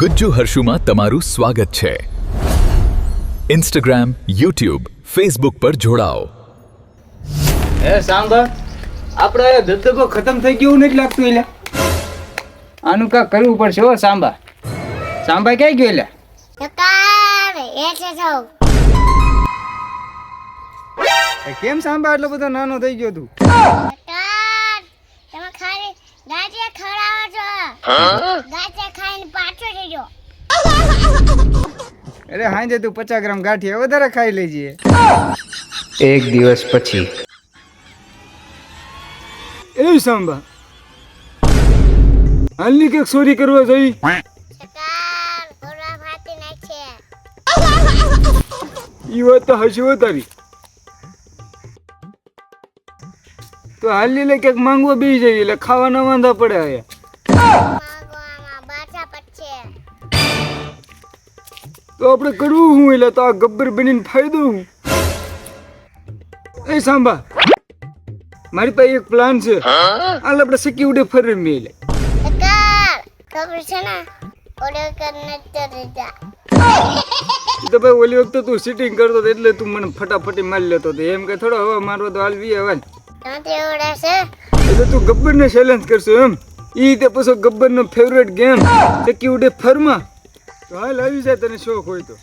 ગુજ્જુ હર્ષુમાં તમારું સ્વાગત છે. ઇન્સ્ટાગ્રામ, યુટ્યુબ, ફેસબુક પર જોડાઓ. હે સાંભળ, આપણે ધબધબો ખતમ થઈ ગયું નથી લાગતું. એટલે આનું કાંઈક કરવું પડશે. હો સાંભા, સાંભા ક્યાં ગયો? એટલે કેમ સાંભા એટલો બધો નાનો થઈ ગયો તું? અરે હાંજે તું 50 ગ્રામ ગાંઠિયા વધારે ખાઈ લેજે. એક દિવસ પછી એ સાંભા, હાલની કંઈક ચોરી કરવા જઈ. ઈ વાત તો હસી હો તારી. તો હાલની લે ક્યાંક માંગવા બેસી જઈએ એટલે ખાવાના વાંધા પડે. આયા તો આપણે કરવું હું? એટલે તો આ ગબ્બર બનીને ફાયદો હું? એ સાંભા, મારી પાસે એક પ્લાન છે. હાલ આપણે સિક્યુરિટી ફરી મેલે. તો ભાઈ ઓલી વખતે તું સિટિંગ કરતો હતો એટલે તું મને ફટાફટી મારી લેતો હતો. એમ કે થોડો હવા મારવો તો હાલ વી હવા. એટલે તું ગબ્બર ને ચેલેન્જ કરશો એમ? ઈ તે પછી ગબ્બર નો ફેવરેટ ગેમ સિક્યુરિટી ફરમાં. તો હાલ આવી જાય તને શોખ હોય તો.